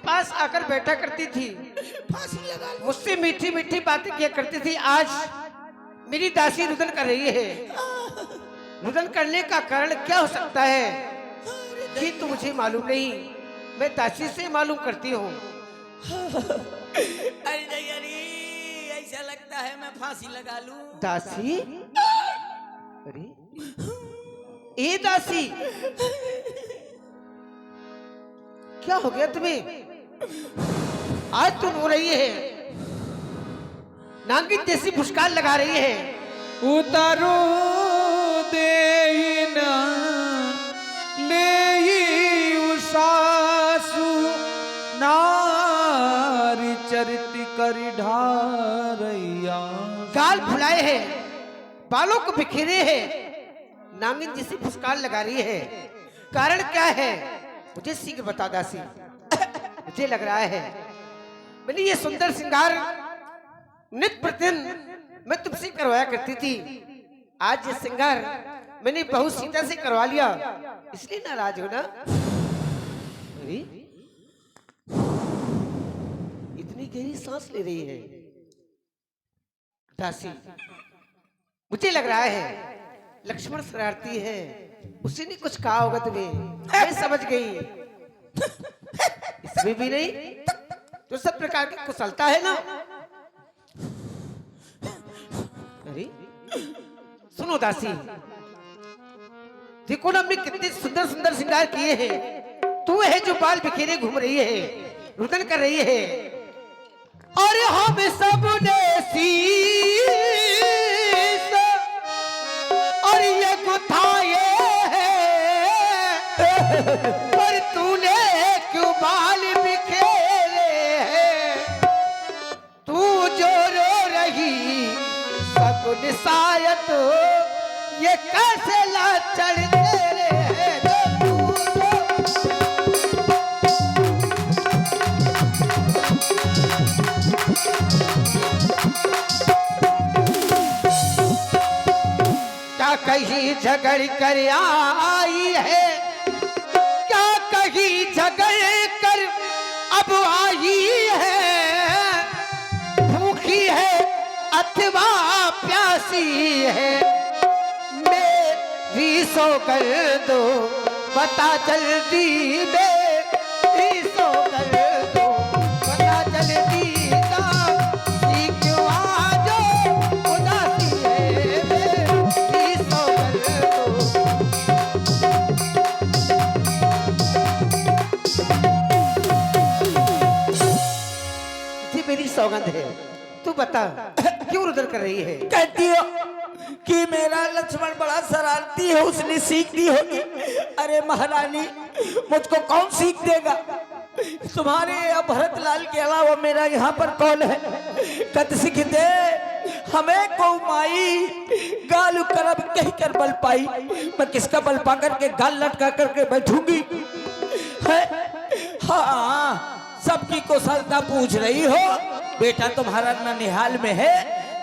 पास आकर बैठा करती थी, फांसी लगा लो। मुझसे मीठी मीठी बातें किया करती थी। आज मेरी दासी रुदन कर रही है। रुदन करने का कारण क्या हो सकता है कि तो मुझे मालूम नहीं, मैं दासी से मालूम करती हूँ। अरे नहीं, अरे ऐसा लगता है मैं फांसी लगा लूं। दासी? अरे ए दासी, क्या हो गया तुम्हें? आज तुम रो रही है, नागिन जैसी फुसकार लगा रही है। उतारो देना ले उसासु नारी चरित कर ढारैया। गाल फुलाए हैं, बालों को बिखेरे हैं, नागिन जैसी फुसकार लगा रही है। कारण क्या है मुझे शीघ्र बता दासी। मुझे लग रहा है मैंने ये सुंदर श्रृंगार नित्य प्रतिदिन मैं तुमसे करवाया करती थी। आज ये श्रृंगार मैंने बहू सीता से करवा लिया, इसलिए नाराज हो ना? अरे इतनी गहरी सांस ले रही है दासी। मुझे लग रहा है लक्ष्मण शरारती है, उसी ने कुछ कहा होगा तुम्हें। मैं समझ गई। इसमें भी नहीं तो सब प्रकार की कुशलता है ना। अरे सुनो दासी, देखो ना हमने कितने सुंदर सुंदर श्रृंगार किए हैं। तू है जो बाल बिखेरे घूम रही है, रुदन कर रही है। और हम सब ने और ये गुथाए हैं, पर तूने क्यों बाल बिखेरे हैं? तू जो रो रही सगुन शायद ये कैसे लाचार तेरे हैं? क्या कहीं झगड़ कर आई है, क्या कहीं झगड़ कर अब आई है? भूखी है अथवा प्यासी है, मेरी सो कर दो बता जल्दी, मेरी सो कर दो बता जल्दी। क्यों आज उदासी है, मेरी सो कर दो। ये मेरी सौगंध है, तू बता क्यों रुदन कर रही है? कहती हो कि मेरा लक्ष्मण बड़ा शरारती है, उसने सीख दी होगी। अरे महारानी, मुझको कौन सीख देगा? तुम्हारे या भरत लाल के अलावा मेरा यहाँ पर कौन है? कत सीख दे हमें को माई, गाल करब कह कर बल पाई। मैं किसका बल पा करके गाल लटका करके बैठूंगी? है हाँ, सबकी कुशलता पूछ रही हो। बेटा तुम्हारा ननिहाल में है,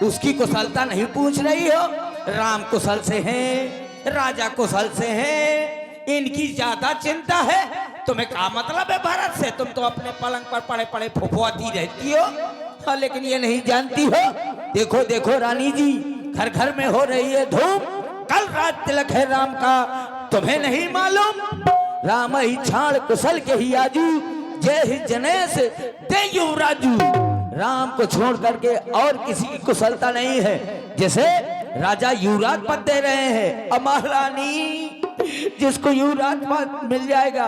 उसकी कुशलता नहीं पूछ रही हो। राम कुशल से हैं, राजा कुशल से हैं, इनकी ज्यादा चिंता है। तुम्हें क्या मतलब है भारत से? तुम तो अपने पलंग पर पड़े पड़े फुफुआती रहती हो। हाँ, लेकिन ये नहीं जानती हो। देखो देखो रानी जी, घर घर में हो रही है धूम। कल रात तिलक है राम का, तुम्हें नहीं मालूम? राम ही छाड़ कुशल के ही आजू, जय ही जनेश दे युवराजू। राम को छोड़ करके और किसी की कुशलता नहीं है। जैसे राजा युवराज पद दे रहे हैं, अब महारानी जिसको युवराज पद मिल जाएगा,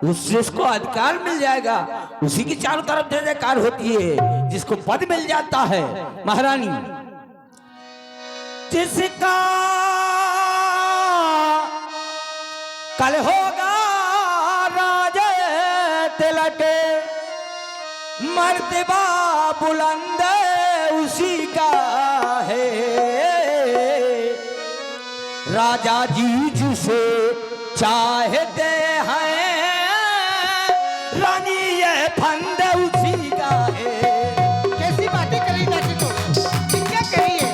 जिसको अधिकार मिल जाएगा, उसी की चारों तरफ जय जयकार होती है। जिसको पद मिल जाता है महारानी, जिसका कल होगा राजा तिलक, मर्तबा बुलंद उसी का है। राजा जी जिसे चाहते हैं, रानी ये फंद उसी का है। कैसी बातें कर रही दासी तुम? क्या करी है?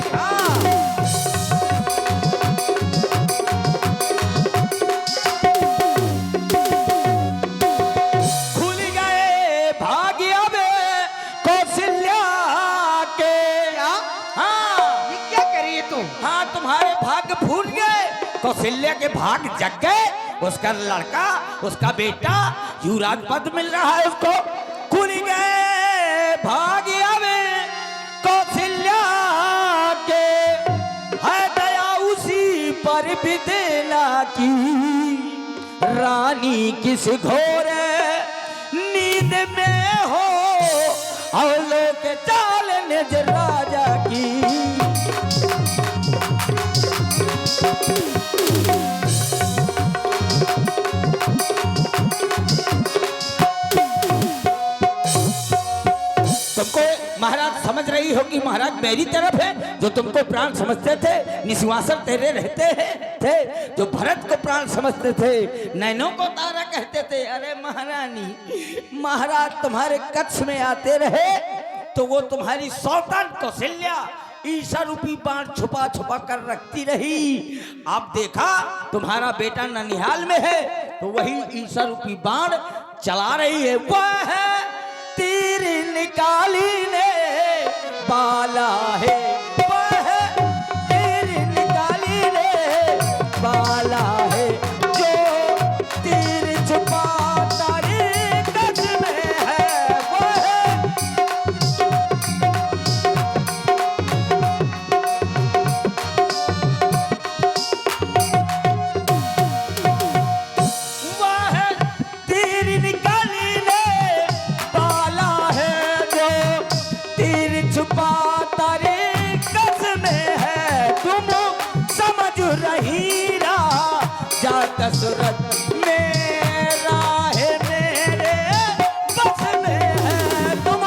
खुल गए भाग फूट गए, कौशल्या के भाग जग गए। उसका लड़का, उसका बेटा युवराज पद मिल रहा है उसको। खुल गए भाग्य में कौशल्या के, है दया उसी पर भी देना की। रानी किस घोर नींद में हो, और लोग चाल निज राजा की। तुमको महाराज समझ रही होगी, महाराज मेरी तरफ है। जो तुमको प्राण समझते थे, निश्वासन तेरे रहते थे। जो भरत को प्राण समझते थे, नैनों को तारा कहते थे। अरे महारानी, महाराज तुम्हारे कक्ष में आते रहे तो वो तुम्हारी सौतन कौशल्या ईशा रूपी बाण छुपा छुपा कर रखती रही। अब देखा तुम्हारा बेटा ननिहाल में है, तो वही ईशा रूपी बाण चला रही है। वह है तीर निकाली ने बाला है, वह तीर निकाली ने बाला है। जो तीर छुपा तारे कच में है, वह तीर निकाली ने बाला है। जो तीर छुपा तारे कस में है। तुम समझ रही राजा दशरथ मेरा है, मेरे बस में है। तुम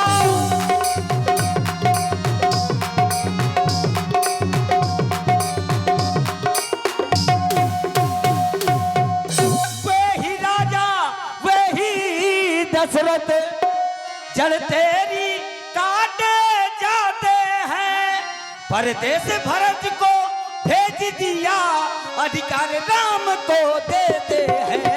वही राजा वही दशरथ जड़ तेरी काटे जाते हैं। परदेश भरत को भेज दिया, अधिकार राम को देते हैं।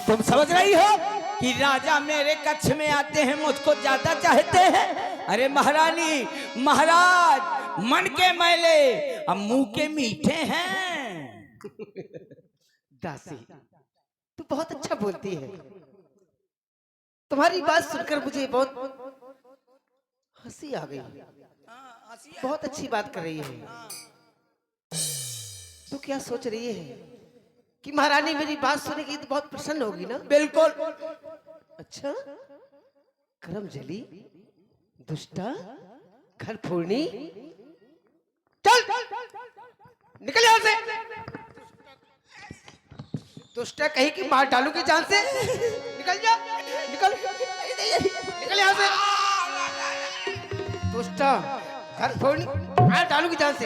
तुम समझ रही हो कि राजा मेरे कक्ष में आते हैं, मुझको ज्यादा चाहते हैं। अरे महारानी, महाराज मन के मैले अब मुंह के मीठे हैं। दासी, तू बहुत अच्छा बोलती है। तुम्हारी बात सुनकर मुझे बहुत हंसी आ गई। बहुत अच्छी बात कर रही है। तू क्या सोच रही है कि महारानी मेरी बात सुनेगी तो बहुत प्रसन्न होगी ना? बिल्कुल। अच्छा, करम जली, दुष्टा, घर फोड़नी, चल निकल यहां से। दुष्टा कहीं की मार डालूंगी जान से। निकल जा, निकल निकल यहां से। दुष्टा, घर फोड़नी, मार डालूंगी जान से।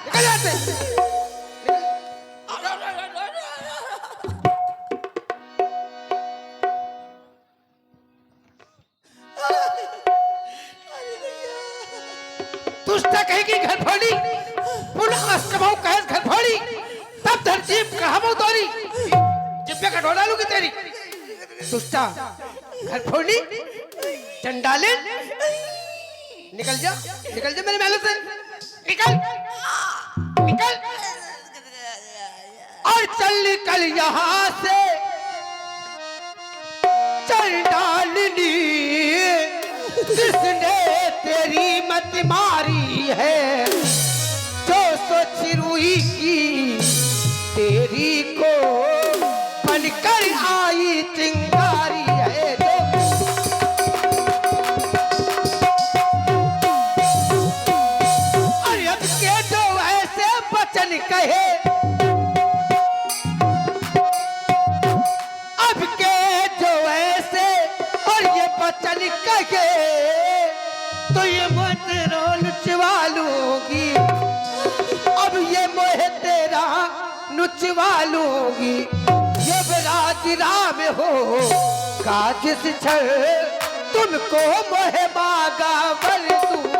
निकल यहां से। दुष्टा कहेगी घर फोड़ी, पुनः अष्टमाऊ कहे घर फोड़ी, तब धरजीप कहामो तोरी, जिब्बे का ढोला लूंगी तेरी। दुष्टा, घर फोड़ी, चंडाले, निकल जा मेरे महल से, निकल, निकल, और चल निकल यहाँ से, चंडालिनी, जिसने तेरी मत मारी है, जो सोच रूही की तेरी को बनकर आई चिंगारी है। और अब के जो ऐसे वचन कहे, अब के जो ऐसे और ये वचन कहे, तो ये मत नुचवा लूंगी। अब ये मोह तेरा नुचवा लूंगी। ये राज राम हो का जिस क्षण तुमको मोह मांगा बर दूंगी।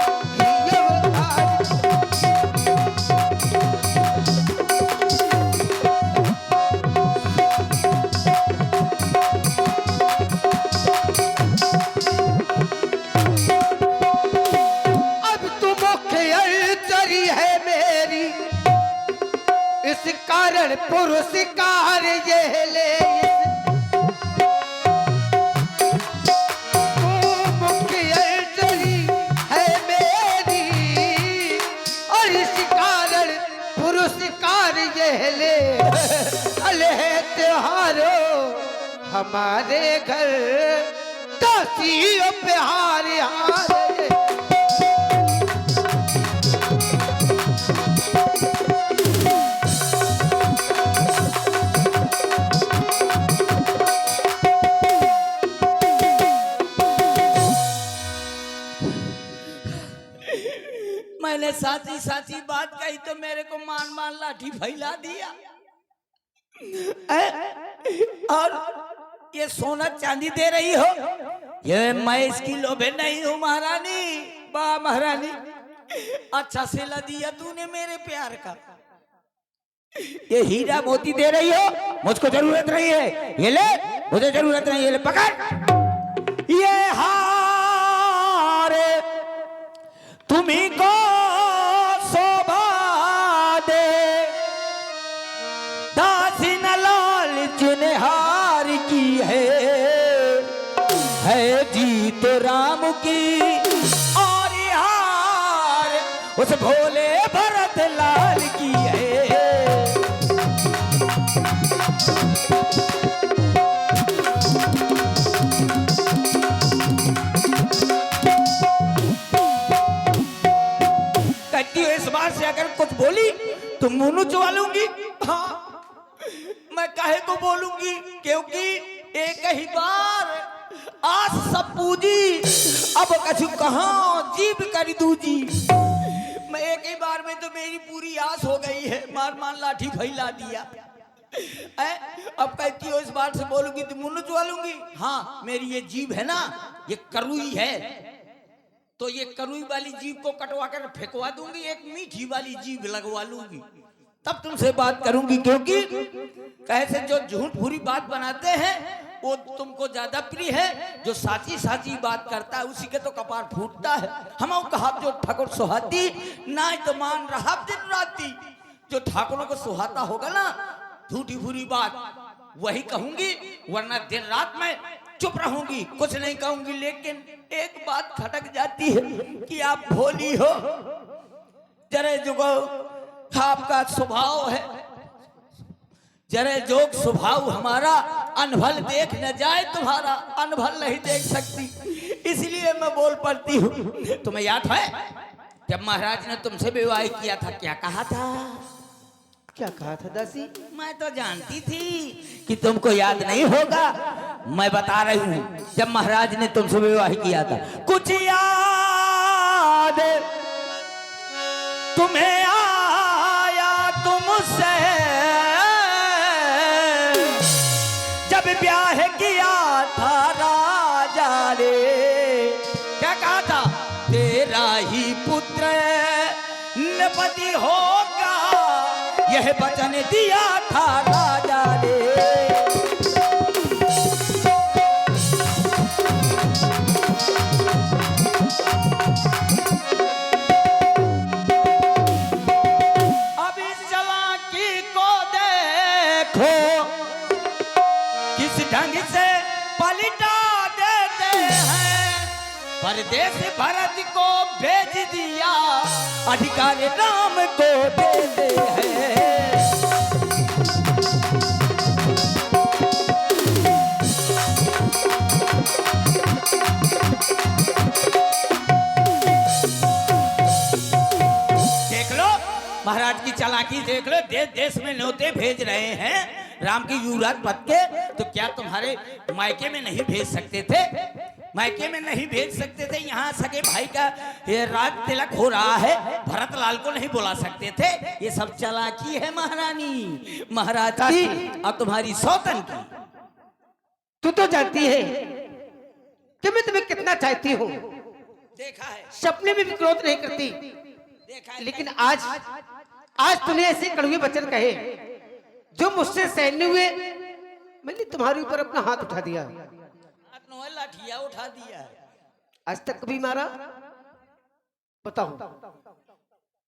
कारण पुरस्कार ये ले तू मुख्य अर्जनी है मेरी और इस कारण पुरस्कार ये ले अले त्योहारों हमारे घर दासी प्यार हारे मैंने साची साची बात कही तो मेरे को मान मान लाठी फैला दिया। और ये सोना चांदी दे रही हो, ये मैं इसकी लोभे नहीं हूँ महारानी। वाह महारानी, अच्छा सिला दिया तूने मेरे प्यार का। ये हीरा मोती दे रही हो, मुझको जरूरत नहीं है, ये ले, मुझे जरूरत नहीं, ये ले पकड़। ये हार तुम्ही को शोभा दे, दासी न लालच ने हार की है जीत राम की। और ये हार उस भोले भरत लाल की है। इस बार से अगर कुछ बोली तो मुंह चुवा लूंगी। हाँ, मैं काहे को बोलूंगी, क्योंकि एक ही बार आज सब पूजी, अब कछु कहाँ जीव कर दूजी। मैं एक ही बार में तो मेरी पूरी आस हो गई है, मार मार लाठी फैला दिया। अब कहती हो इस बार से बोलूंगी तो मुंह चुवा लूंगी। हाँ, मेरी ये जीभ है ना, ये करुई है, तो ये करुई वाली जीभ को कटवा कर फेंकवा दूंगी, एक मीठी वाली जीभ लगवा लूंगी, तब तुमसे बात करूंगी। क्योंकि कैसे जो झूठ भूरी बात बनाते हैं वो तुमको ज्यादा प्रिय है, जो साची साची बात करता है उसी के तो कपार फूटता है। हम कहा जो ठाकुर सुहाती ना तो मान रहा दिन राती। जो ठाकुरों को सुहाता होगा ना, झूठी भूरी बात वही कहूंगी, वरना दिन रात में चुप रहूंगी, कुछ नहीं कहूंगी। लेकिन एक बात खटक जाती है कि आप भोली हो, जरे जुगो आपका स्वभाव है, जरे जोग स्वभाव हमारा, अनभल देख न जाए तुम्हारा, अनभल नहीं देख सकती, इसलिए मैं बोल पड़ती हूँ। तुम्हें याद है जब महाराज ने तुमसे विवाह किया था, क्या कहा था? क्या कहा था दासी? मैं तो जानती थी कि तुमको याद नहीं होगा, मैं बता रही हूँ। जब महाराज ने तुमसे विवाह किया था, कुछ याद तुम्हें आया तुमसे जब ब्याह किया था राजा ने? क्या कहा था? तेरा ही पुत्र नपति होगा, यह वचन दिया था राजा ने। अब इस चालाकी को देखो, किस ढंग से पलटा देते हैं। परदेश भरत को भेज दिया, अधिकार राम को देते हैं। देख लो महाराज की चालाकी, देख लो, देश देश में न्योते भेज रहे हैं राम की युवराज पद के, तो क्या तुम्हारे मायके में नहीं भेज सकते थे? मायके में नहीं भेज सकते थे? यहाँ सके भाई का ये राज तिलक हो रहा है, भरत लाल को नहीं बुला सकते थे? ये सब चालाकी है महारानी, महाराज की और तुम्हारी सौतन की। तू तो जानती है कि मैं तुम्हें कितना चाहती हूँ, देखा है, सपने में भी क्रोध नहीं करती, देखा है। लेकिन आज तूने ऐसे कड़वे वचन कहे जो मुझसे सहन नहीं हुए। मैंने तुम्हारे ऊपर अपना हाथ उठा दिया, लाठिया उठा दिया है। आज तक कभी मारा? बताओ।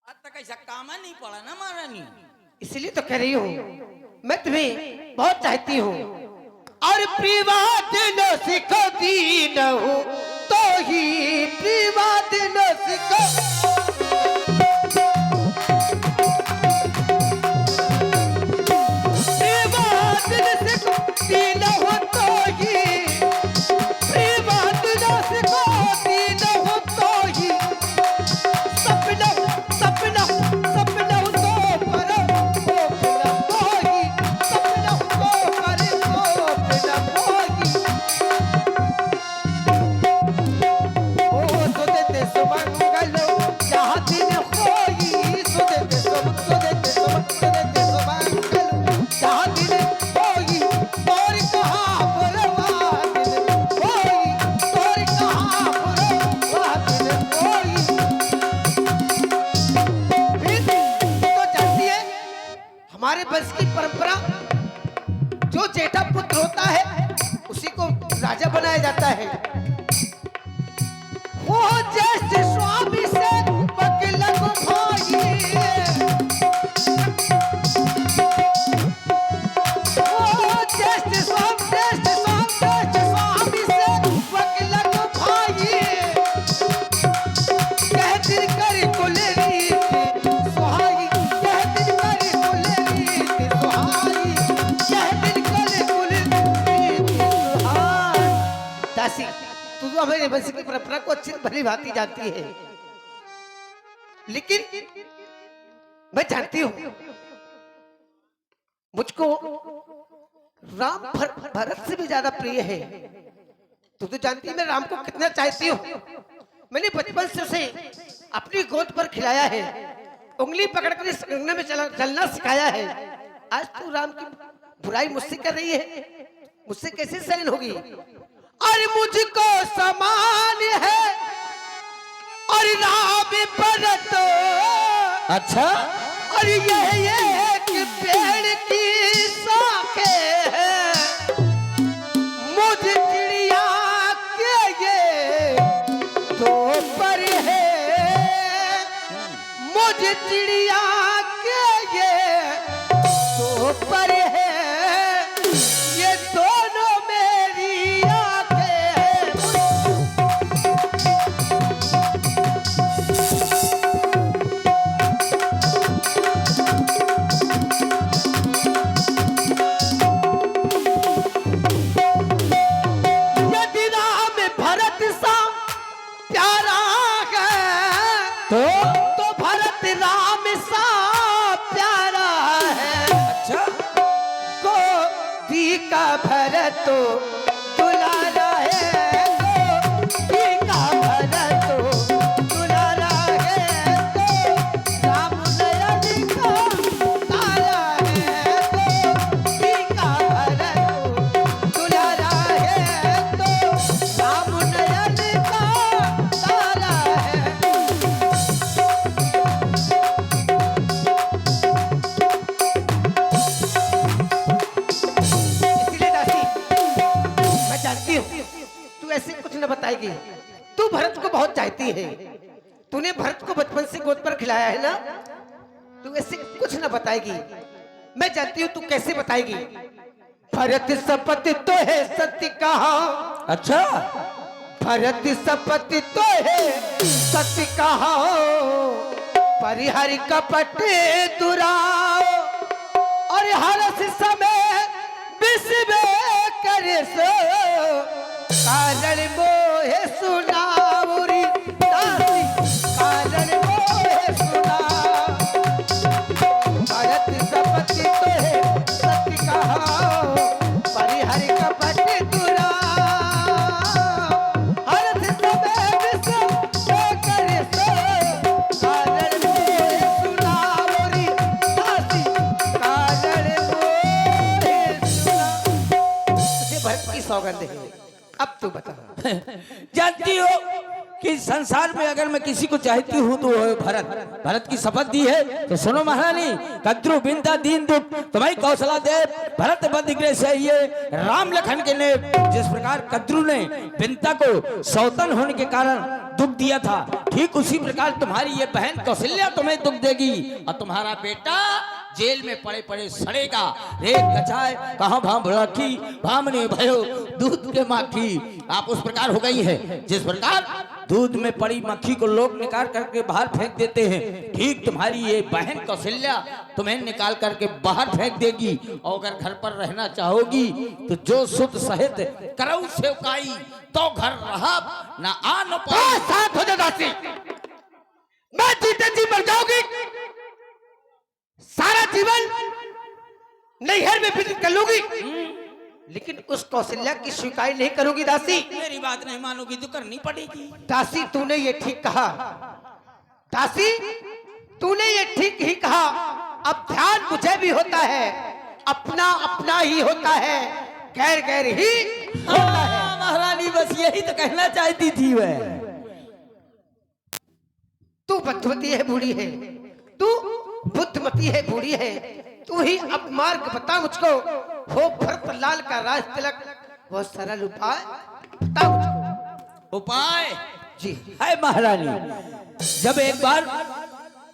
आज तक ऐसा काम नहीं पड़ा ना महारानी। इसलिए तो कह रही हूँ मैं तुम्हें बहुत चाहती हूँ। और प्रिवाद न सिखो दीन हूँ तो ही प्रिवाद न सिखो। प्रिवाद न सिखो दीन हूँ तो ही प्रिवाद न सिखो दीन हूँ तो ही सपना सपना सपना तो करो सपना तो ही सपना तो करो सपना तो ही। ओ सुदेते सुमंगलो जहाँ दिन होई सुदेते सुदेते सुमंगलो जहाँ दिन होई और कहाँ बर्बाद होई और कहाँ बर्बाद होई। तो जानती है हमारे वंश की परंपरा जो जेठा पुत्र होता है उसी को राजा बनाया जाता है। वो जैसे स्वामी से बगलग भाई वो जैसे स्वामी से बगलग भाई कह दिल कर कुल रीत सुहाई कह दिल कर कुल रीत सुहाई कह दिल कर कुल रीत सुहाई। दासी तू तो हमारे वंश की परंपरा को अच्छी भली भांति जानती है, लेकिन मैं जानती हूँ मुझको राम भरत से भी ज्यादा प्रिय है। तू तो जानती है मैं राम को कितना चाहती हूँ। मैंने बचपन से उसे अपनी गोद पर खिलाया है, उंगली पकड़कर इस अंगने में चलना सिखाया है। आज तू राम की बुराई मुझसे कर रही है, मुझसे कैसे सहन होगी। और मुझको समान है और राम भरत अच्छा और ये एक पेड़ की शाखे है मुझ चिड़िया के ये दो पर है मुझ चिड़िया के ये दो पर है ये दोनों मेरी आंखें हैं। यदि राम भरत सा प्यारा है तो भरत राम सा प्यारा है। अच्छा गोदी का भरत तो दुलारा है गोदी का भरत तो दुलारा है तो राम नयन का तारा है गोदी का भरत तो दुलारा है तो राम नयन का तारा है। इसलिए दासी मैं जानती हूँ तू ऐसे कुछ न बताएगी। तू भरत को बहुत चाहती है, तूने भरत को बचपन से गोद पर खिलाया है ना, तू ऐसे कुछ न बताएगी। मैं जानती हूँ तू कैसे बताएगी। भरत शपथ तो है सत्य कहा अच्छा भरत शपथ तो है सत्य कहा परिहर कपट दुराओ और हर समय विश्व करे सो कारण मोहे सुनावरी दासी कारण मोहे सुना। भरत शपथ तो है सत्य कहा परिहर कपट दुराओ हर समय विश्व करे सो कारण मोहे सुनावरी दासी कारण मोहे सुना। तुझे भरत की सौगंध है, अब तू बता। जानती हो कि संसार में अगर मैं किसी को चाहती हूँ तो वो है भरत। भरत की शपथ दी है तो सुनो महारानी। कद्रु बिंदा दीन दुख तुम्हारी कौशला दे भरत बंदिग्रे से ये राम लखन के ने जिस प्रकार कद्रु ने बिंता को सौतन होने के कारण दुख दिया था, ठीक उसी प्रकार तुम्हारी ये बहन कौशल्या तुम्हें दुख देगी और तुम्हारा बेटा जेल में पड़े पड़े सड़ेगा। रे कचाए कहाँ भाम राखी, भामने भयो दूध के माखी। आप उस प्रकार हो गई है जिस प्रकार दूध में पड़ी मक्खी को लोग निकाल करके बाहर फेंक देते हैं, ठीक तुम्हारी ये बहन कौशल्या तुम्हें निकाल करके बाहर फेंक देगी। और अगर घर पर रहना चाहोगी तो जो सुध सहित करऊ सेवकाई, तो घर रहा ना आ न पाए। साथ हो जा दासी, मैं जीते जी मर जाऊंगी, सारा जीवन नैहर में व्यतीत कर लूंगी, लेकिन उस कौशल्या की स्वीकार नहीं करूंगी दासी। मेरी बात नहीं मानोगी तो करनी पड़ेगी। दासी तूने ये ठीक कहा, दासी तूने ये ठीक ही कहा। अब ध्यान मुझे भी होता है, अपना अपना ही होता है, गैर गैर ही होता है। महारानी बस यही तो कहना चाहती थी वह। तू बुद्धिमती है बूढ़ी है, तू बुद्धिमती है बूढ़ी है, तू ही अब मार्ग बता मुझको। हो भरत लाल का राज तिलक, वो सरल उपाय बता मुझको। उपाय जी है महारानी। जब एक बार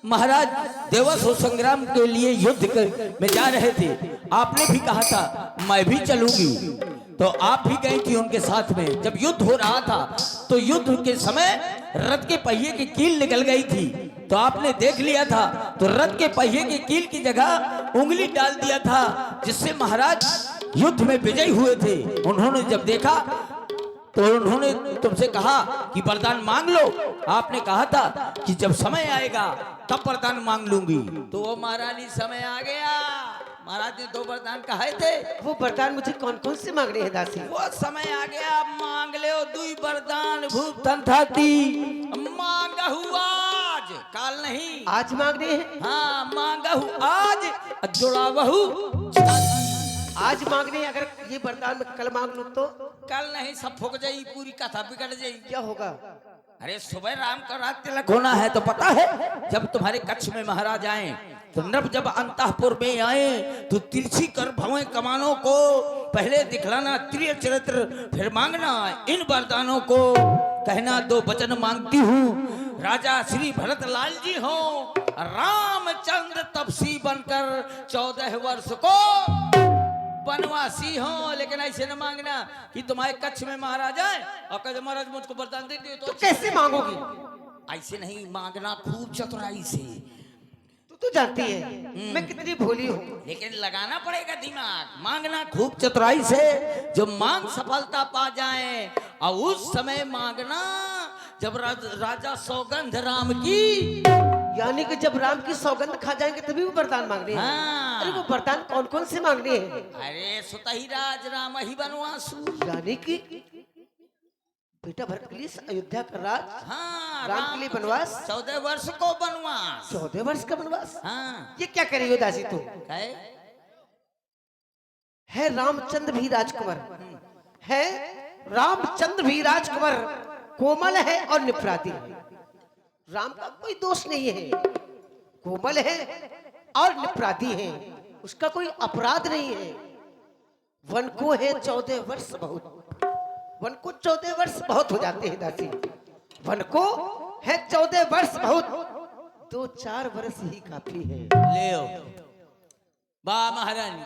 महाराज देवासुर संग्राम के लिए युद्ध में जा रहे थे, आपने भी कहा था मैं भी चलूंगी, तो आप भी गई थी उनके साथ में। जब युद्ध हो रहा था तो युद्ध के समय रथ के पहिए की कील निकल गई थी, तो आपने देख लिया था, तो रथ के पहिए की कील की जगह उंगली डाल दिया था, जिससे महाराज युद्ध में विजयी हुए थे। उन्होंने जब देखा तो उन्होंने तुमसे कहा कि वरदान मांग लो। आपने कहा था कि जब समय आएगा तब वरदान मांग लूंगी। तो वो महारानी समय आ गया। महाराज ने 2 वरदान कहे थे। वो वरदान मुझे कौन कौन से मांगने हैं दासी? वो समय आ गया, मांग ले 2 वरदान भूप तंथाती। मांगहु आज, काल नहीं, आज मांगने हैं। हाँ मांगहु आज, जुड़ावहु आज मांगने हैं। अगर ये वरदान में कल मांग लूं तो कल नहीं, सब फुक जाई, पूरी कथा बिगड़ जाई। क्या होगा? अरे सुबह राम का रात तिलक होना है, तो पता है जब तुम्हारे कच्छ में महाराज आए, तो नभ जब अंतःपुर में आए तो तिरछी कर भवें कमानों को पहले दिखलाना त्रिय चरित्र, फिर मांगना इन वरदानों को। कहना 2 वचन मांगती हूँ, राजा श्री भरत लाल जी हो, रामचंद्र तपसी बनकर 14 वर्ष को वनवासी हो। लेकिन ऐसे न मांगना कि तुम्हारे कच्छ में महाराज आए और कहे महाराज मुझको वरदान दे दिए, तो कैसे मांगोगी? ऐसे नहीं मांगना, खूब चतुराई से। तू जानती है मैं कितनी भोली हूँ, लेकिन लगाना पड़ेगा दिमाग। मांगना खूब चतुराई से, जो मांग सफलता पा जाए। और उस समय मांगना जब राजा सौगंध राम की, यानी कि जब राम की सौगंध खा जाएंगे तभी वो वरदान मांगने हैं। हाँ। अरे वो वरदान कौन कौन से मांगने हैं? अरे सुतही राज राम ही बनवासु। यानी कि बेटा भरत के लिए अयोध्या का राज, हाँ, राम के लिए वनवास, 14 वर्ष को वनवास। 14 वर्ष का वनवास। हाँ, ये क्या करी हो दासी तू? है रामचंद्र भी राजकुमार, है रामचंद्र भी राजकुमार, कोमल है और निपराधी है। राम का कोई दोष नहीं है, कोमल है और निपराधी है, उसका कोई अपराध नहीं है। वन को है 14 वर्ष बहुत, वन को 14 वर्ष बहुत हो जाते हैं दासी। वन को है 14 वर्ष बहुत, 2-4 वर्ष ही काफी है। ले वाह महारानी,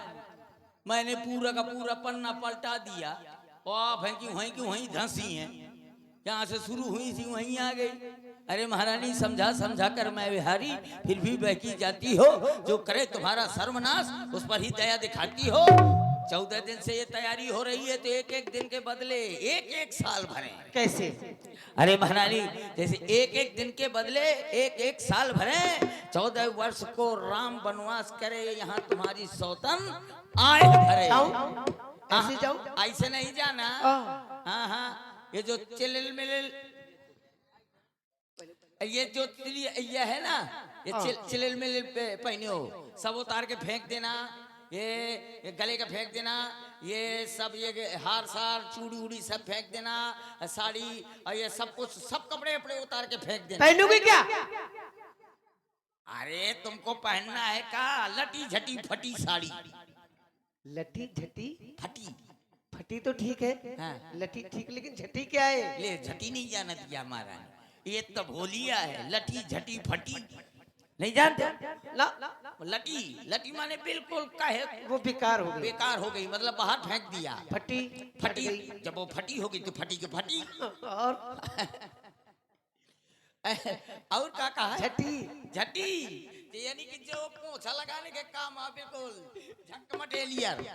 मैंने पूरा का पूरा पन्ना पलटा दिया और आप हैं कि वहीं धंसी हैं, यहाँ से शुरू हुई थी वहीं आ गई। अरे महारानी समझा समझा कर मैं विहारी, फिर भी बहकी जाती हो। जो करे तुम्हारा सर्वनाश उस पर ही दया दिखाती हो। 14 दिन से ये तैयारी हो रही है, तो 1-1 दिन के बदले 1-1 साल भरे। कैसे? अरे महारानी, जैसे 1-1 दिन के बदले 1-1 साल भरे। 14 वर्ष को राम वनवास करे, यहाँ तुम्हारी सौतन आए भरे। ऐसे जाऊं? ऐसे नहीं जाना। हाँ हाँ, ये जो चिलिल मिलिल, ये जो ये है ना, ये चिलिल मिलिल पहने हो, सब उतार के फेंक देना। ये गले का फेंक देना, ये सब ये हार सार चूड़ी उड़ी सब फेंक देना, साड़ी और ये सब कुछ, सब कपड़े अपने उतार के फेंक देना। पहनोगे क्या? अरे तुमको पहनना है का लटी झटी फटी साड़ी। लटी झटी फटी फटी तो ठीक है। हाँ। लटी ठीक, लेकिन झटी क्या है? ले झटी नहीं जाना दिया हमारा, ये तो भोलिया है। लटी झटी फटी नहीं जानते? ना लटी लटी माने बिल्कुल काहे वो बेकार हो गई, बेकार हो गई, मतलब बाहर फेंक दिया। फटी फटी, गई। जब वो फटी हो गई तो फटी के फटी। और और क्या कहा है? झटी झटी, तो यानी कि जो पोछा लगाने के काम आ बिल्कुल झक मटेलियर,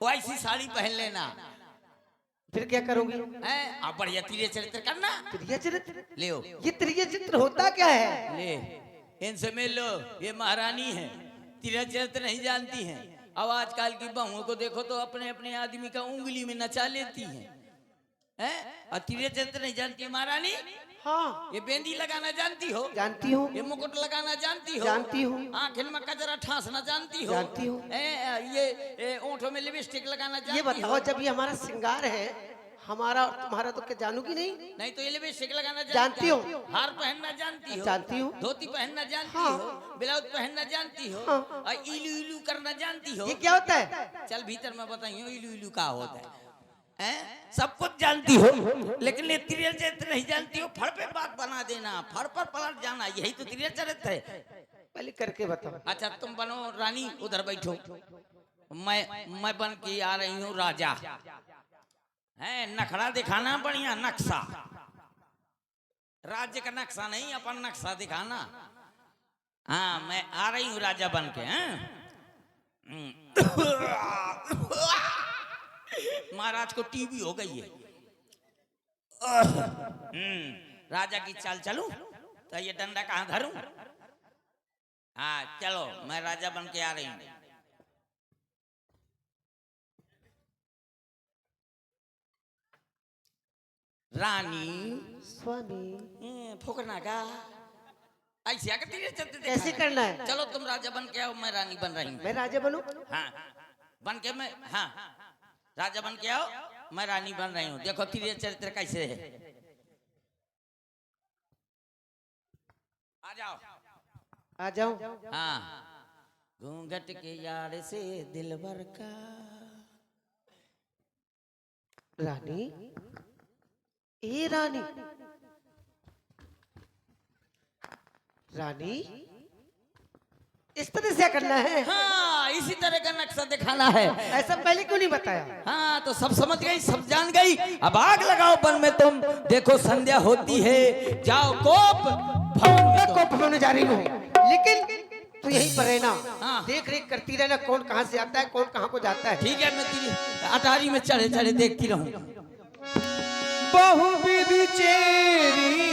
वैसी साड़ी पहन लेना। फिर क्या करोगी? हैं आप बढ़िया तीर्य चरित्र करना। त्रिय चरित्र? ले ये त्रिय चित्र होता क्या है? ले इनसे मिल लो, ये महारानी है, तीर्य चरित्र नहीं जानती हैं। अब आजकल की बहुओं को देखो तो अपने अपने आदमी का उंगली में नचा लेती हैं, और तीर्य चरित्र नहीं जानती है महारानी। हाँ ये बेंदी लगाना जानती हो? जानती हूँ, ये मुकुट लगाना जानती हो? जानती हूँ, आंखें में कजरा ठांसना जानती हो? जानती हूँ। ये ओंठों में लिपस्टिक लगाना जानती ये हो? बताओ, जब ये हमारा श्रृंगार है, हमारा और तुम्हारा, तो क्या जानूगी नहीं? नहीं तो ये लिपस्टिक लगाना जानती हो? हार पहनना जानती हो? जानती हूँ। धोती पहनना जानती हाँ। हो? ब्लाउज पहनना जानती हो? हाँ। और इलू इलू करना जानती हो? ये क्या होता है? चल भीतर में बताइयो इलू इलू का होता है। सब कुछ जानती हो, लेकिन ये त्रिय चरित्र नहीं जानती हो। फड़ पे बात बना देना, फड़ पर पलट जाना, यही तो त्रिय चरित्र है। पहले करके बताओ। अच्छा तुम बनो रानी, उधर बैठो, मैं बन के आ रही हूँ राजा। है नखड़ा दिखाना, बढ़िया नक्शा, राज्य का नक्शा नहीं, अपन नक्शा दिखाना। हाँ मैं आ रही हूँ राजा बन के। महाराज को टीबी हो गई है। राजा की चाल चलूं तो ये डंडा कहाँ धरूं? हाँ चलो, मैं राजा बन के आ रही हूँ। रानी स्वामी फुकना का ऐसे आकर तीर चलते कैसे करना है? चलो तुम राजा बन के आओ, मैं रानी बन रही हूँ। मैं राजा बनूं? हाँ बन के मैं, हाँ राजा बन के आओ, मैं रानी बन रही हूँ। देखो तीर चरित्र कैसे है। आ जाओ आ जाओ। हाँ घूंघट के यार से दिलबर का। रानी, ए रानी, रानी, इस तरह से करना है? हाँ इसी तरह का नक्शा दिखाना है। ऐसा पहले क्यों नहीं बताया? हाँ तो सब समझ गई, सब जान गई। अब आग लगाओ बन में तुम, देखो संध्या होती है, जाओ कोप भवन में मैं तुम। कोप में जा रही हूँ, लेकिन तू यहीं पर रहना। हाँ। देख रेख करती रहना, कौन कहाँ से आता है, कौन कहाँ को जाता है। ठीक है, मैं तेरी अटारी में चढ़े चढ़े देखती रहूं। बहुविध चेरी